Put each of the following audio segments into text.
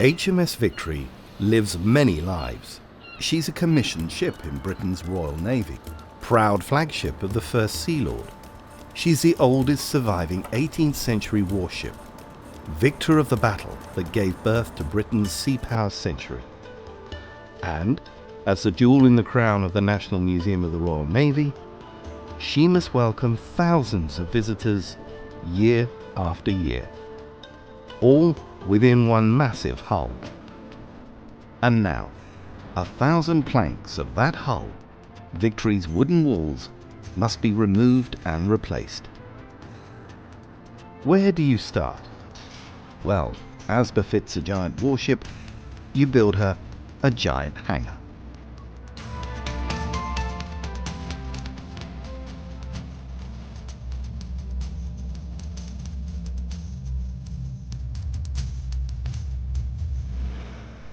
HMS Victory lives many lives. She's a commissioned ship in Britain's Royal Navy, proud flagship of the First Sea Lord. She's the oldest surviving 18th century warship, victor of the battle that gave birth to Britain's sea power century. And, as the jewel in the crown of the National Museum of the Royal Navy, she must welcome thousands of visitors year after year, all within one massive hull. And now, 1,000 planks of that hull, Victory's wooden walls, must be removed and replaced. Where do you start? Well, as befits a giant warship, you build her a giant hangar.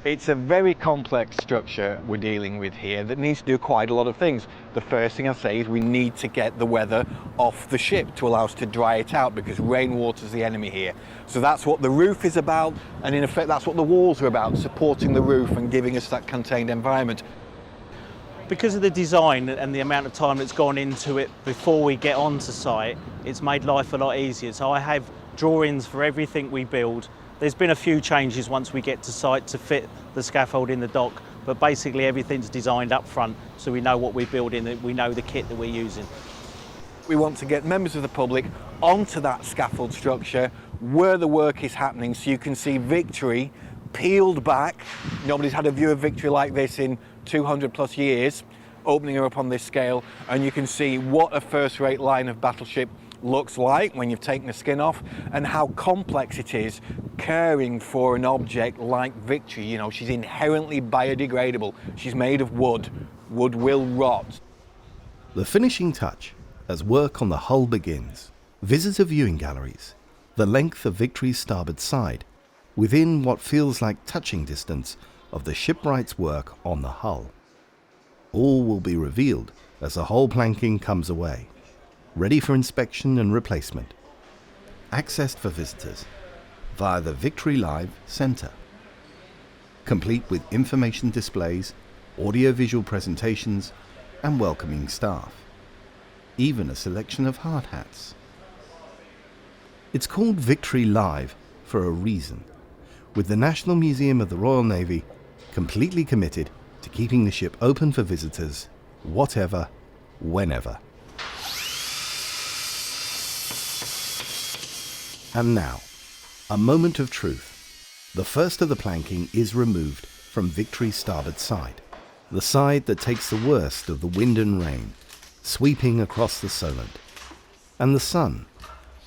It's a very complex structure we're dealing with here that needs to do quite a lot of things. The first thing I'd say is we need to get the weather off the ship to allow us to dry it out, because rainwater is the enemy here. So that's what the roof is about, and in effect that's what the walls are about, supporting the roof and giving us that contained environment. Because of the design and the amount of time that's gone into it before we get onto site, it's made life a lot easier. So I have drawings for everything we build. There's been a few changes once we get to site to fit the scaffold in the dock, but basically everything's designed up front, so we know what we're building, we know the kit that we're using. We want to get members of the public onto that scaffold structure where the work is happening, so you can see Victory peeled back. Nobody's had a view of Victory like this in 200 plus years, opening her up on this scale, and you can see what a first-rate line of battleship looks like when you've taken the skin off, and how complex it is caring for an object like Victory. You know, she's inherently biodegradable. She's made of wood. Wood will rot. The finishing touch, as work on the hull begins, visitor viewing galleries, the length of Victory's starboard side, within what feels like touching distance of the shipwright's work on the hull. All will be revealed as the hull planking comes away, ready for inspection and replacement. Accessed for visitors via the Victory Live Centre, complete with information displays, audio-visual presentations and welcoming staff. Even a selection of hard hats. It's called Victory Live for a reason, with the National Museum of the Royal Navy completely committed to keeping the ship open for visitors, whatever, whenever. And now, a moment of truth. The first of the planking is removed from Victory's starboard side, the side that takes the worst of the wind and rain, sweeping across the Solent, and the sun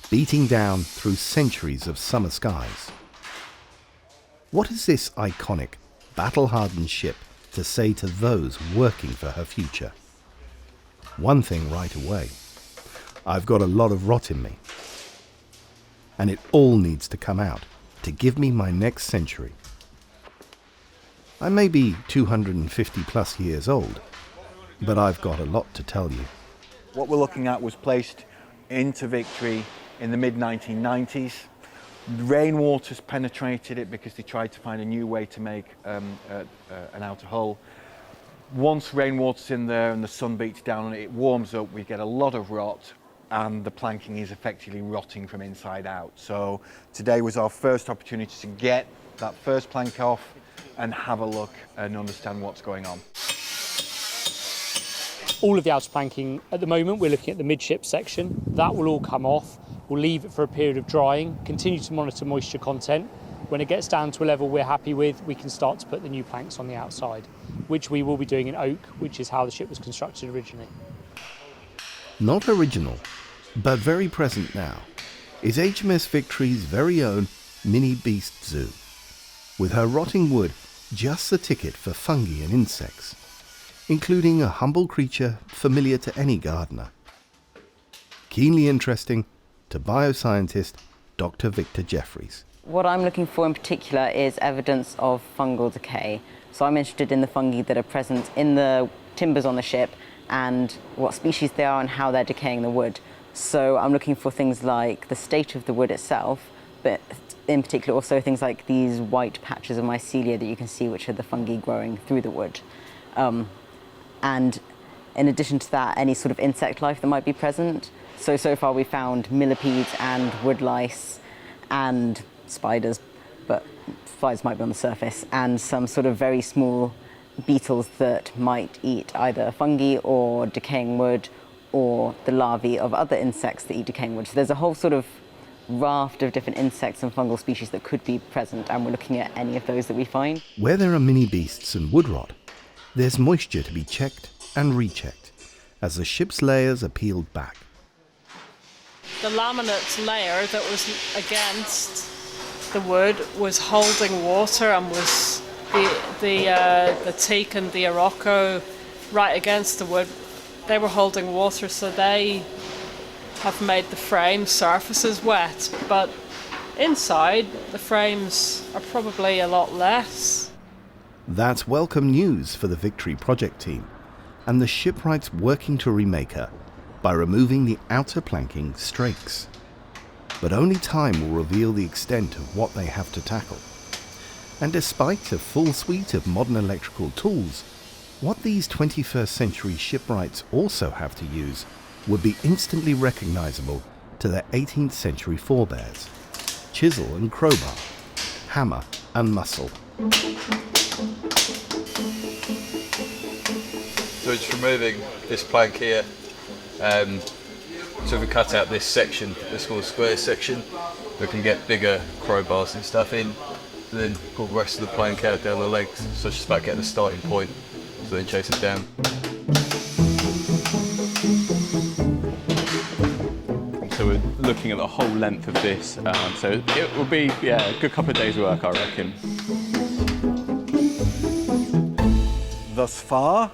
beating down through centuries of summer skies. What is this iconic, battle-hardened ship to say to those working for her future? One thing right away: I've got a lot of rot in me, and it all needs to come out to give me my next century. I may be 250 plus years old, but I've got a lot to tell you. What we're looking at was placed into Victory in the mid-1990s. Rainwater's penetrated it because they tried to find a new way to make an outer hull. Once rainwater's in there and the sun beats down on it, it warms up, we get a lot of rot, and the planking is effectively rotting from inside out. So today was our first opportunity to get that first plank off and have a look and understand what's going on. All of the outer planking at the moment, we're looking at the midship section. That will all come off. We'll leave it for a period of drying, continue to monitor moisture content. When it gets down to a level we're happy with, we can start to put the new planks on the outside, which we will be doing in oak, which is how the ship was constructed originally. Not original, but very present now, is HMS Victory's very own mini beast zoo, with her rotting wood just the ticket for fungi and insects, including a humble creature familiar to any gardener. Keenly interesting to bioscientist Dr. Victor Jeffries. What I'm looking for in particular is evidence of fungal decay. So I'm interested in the fungi that are present in the timbers on the ship and what species they are and how they're decaying the wood. So I'm looking for things like the state of the wood itself, but in particular also things like these white patches of mycelia that you can see, which are the fungi growing through the wood. And in addition to that, any sort of insect life that might be present. So far we found millipedes and woodlice and spiders, but spiders might be on the surface, and some sort of very small beetles that might eat either fungi or decaying wood or the larvae of other insects that eat decaying wood. So there's a whole sort of raft of different insects and fungal species that could be present, and we're looking at any of those that we find. Where there are mini beasts and wood rot, there's moisture to be checked and rechecked as the ship's layers are peeled back. The laminate layer that was against the wood was holding water, and was the teak and the Iroko right against the wood. They were holding water, so they have made the frame surfaces wet, but inside the frames are probably a lot less. That's welcome news for the Victory project team and the shipwrights working to remake her by removing the outer planking strakes. But only time will reveal the extent of what they have to tackle. And despite a full suite of modern electrical tools, what these 21st century shipwrights also have to use would be instantly recognizable to their 18th century forebears: chisel and crowbar, hammer and muscle. So it's removing this plank here. So if we cut out this section, this small square section, we can get bigger crowbars and stuff in, and then pull the rest of the plank out down the legs. So it's just about getting the starting point, so then chase it down. So we're looking at the whole length of this, so it will be a good couple of days' work, I reckon. Thus far,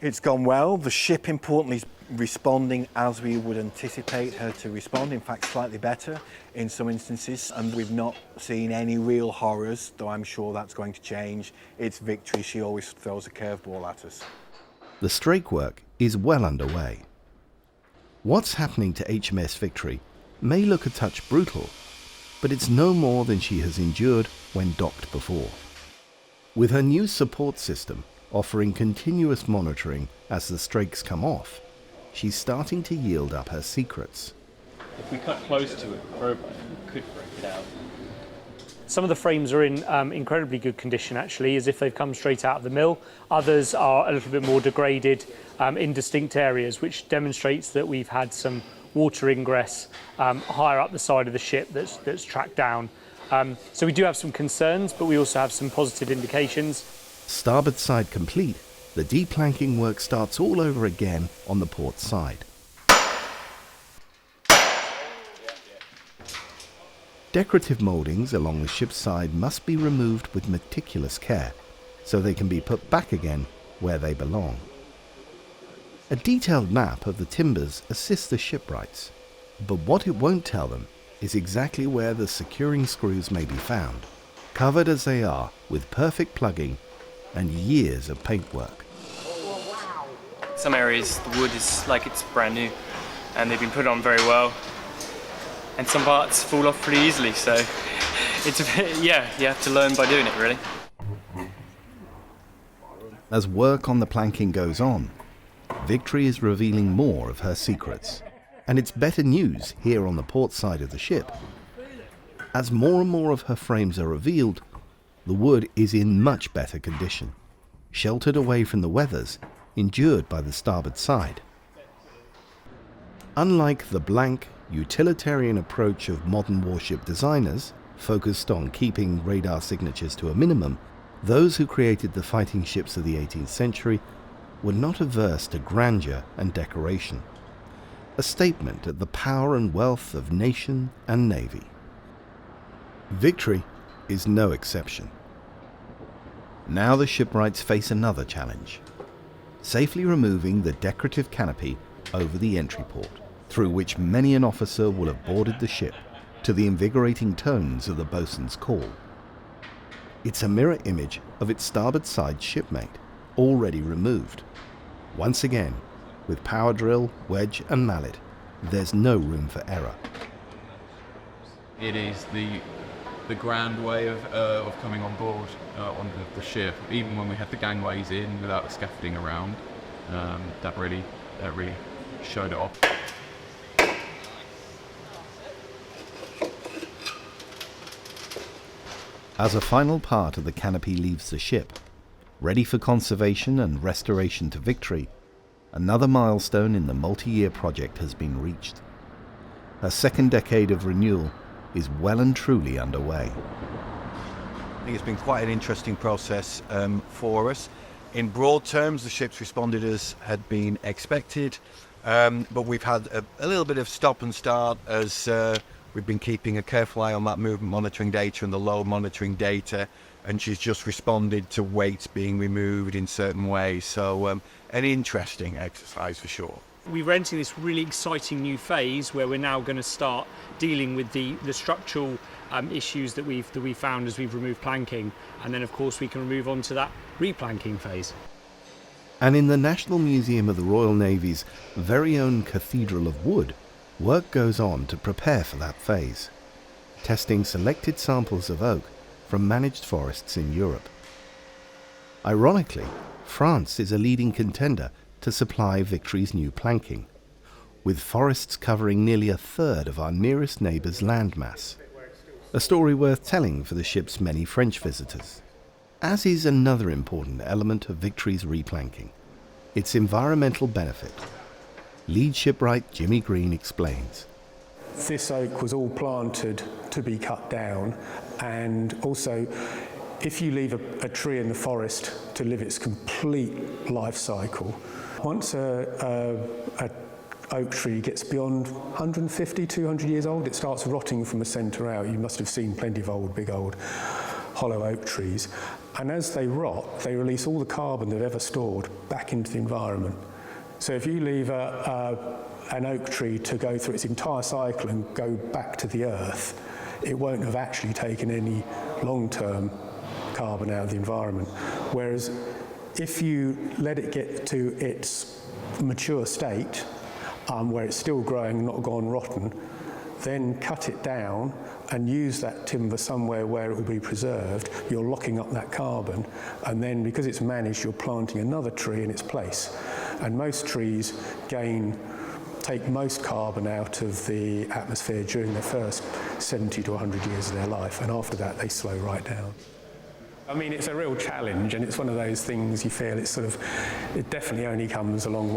it's gone well. The ship, importantly, is responding as we would anticipate her to respond, in fact slightly better in some instances, and we've not seen any real horrors, though I'm sure that's going to change. It's Victory, she always throws a curveball at us. The strake work is well underway. What's happening to HMS Victory may look a touch brutal, but it's no more than she has endured when docked before. With her new support system offering continuous monitoring as the strakes come off, she's starting to yield up her secrets. If we cut close to it, we could break it out. Some of the frames are in incredibly good condition, actually, as if they've come straight out of the mill. Others are a little bit more degraded in distinct areas, which demonstrates that we've had some water ingress higher up the side of the ship that's tracked down. So we do have some concerns, but we also have some positive indications. Starboard side complete, the deplanking work starts all over again on the port side. Decorative mouldings along the ship's side must be removed with meticulous care so they can be put back again where they belong. A detailed map of the timbers assists the shipwrights, but what it won't tell them is exactly where the securing screws may be found, covered as they are with perfect plugging and years of paintwork. Some areas the wood is like it's brand new and they've been put on very well, and some parts fall off pretty easily, so it's a bit, you have to learn by doing it, really. As work on the planking goes on, Victory is revealing more of her secrets, and it's better news here on the port side of the ship. As more and more of her frames are revealed, the wood is in much better condition, sheltered away from the weathers endured by the starboard side. Unlike the blank, utilitarian approach of modern warship designers, focused on keeping radar signatures to a minimum, those who created the fighting ships of the 18th century were not averse to grandeur and decoration, a statement of the power and wealth of nation and navy. Victory is no exception. Now the shipwrights face another challenge: safely removing the decorative canopy over the entry port, through which many an officer will have boarded the ship, to the invigorating tones of the boatswain's call. It's a mirror image of its starboard side shipmate, already removed. Once again, with power drill, wedge and mallet, there's no room for error. It is the the grand way of coming on board on the ship. Even when we had the gangways in without the scaffolding around, that really showed it off. As a final part of the canopy leaves the ship, ready for conservation and restoration to Victory, another milestone in the multi-year project has been reached. A second decade of renewal is well and truly underway. I think it's been quite an interesting process for us. In broad terms, the ship's responded as had been expected, but we've had a little bit of stop and start as we've been keeping a careful eye on that movement monitoring data and the load monitoring data, and she's just responded to weights being removed in certain ways. So an interesting exercise for sure. We're entering this really exciting new phase where we're now going to start dealing with the structural issues that we found as we've removed planking, and then of course we can move on to that replanking phase. And in the National Museum of the Royal Navy's very own Cathedral of Wood, work goes on to prepare for that phase, testing selected samples of oak from managed forests in Europe. Ironically, France is a leading contender to supply Victory's new planking, with forests covering nearly a third of our nearest neighbour's landmass. A story worth telling for the ship's many French visitors. As is another important element of Victory's replanking, its environmental benefit. Lead shipwright Jimmy Green explains. This oak was all planted to be cut down, and also if you leave a tree in the forest to live its complete life cycle, once a oak tree gets beyond 150, 200 years old, it starts rotting from the centre out. You must have seen plenty of big old hollow oak trees. And as they rot, they release all the carbon they've ever stored back into the environment. So if you leave an oak tree to go through its entire cycle and go back to the earth, it won't have actually taken any long-term carbon out of the environment. Whereas if you let it get to its mature state, where it's still growing and not gone rotten, then cut it down and use that timber somewhere where it will be preserved, you're locking up that carbon, and then because it's managed, you're planting another tree in its place. And most trees take most carbon out of the atmosphere during their first 70 to 100 years of their life, and after that they slow right down. I mean, it's a real challenge, and it's one of those things you feel it definitely only comes along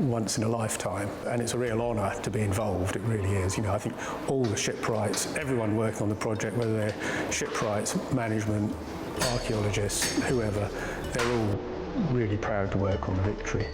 once in a lifetime, and it's a real honour to be involved. It really is. You know, I think all the shipwrights, everyone working on the project, whether they're shipwrights, management, archaeologists, whoever, they're all really proud to work on Victory.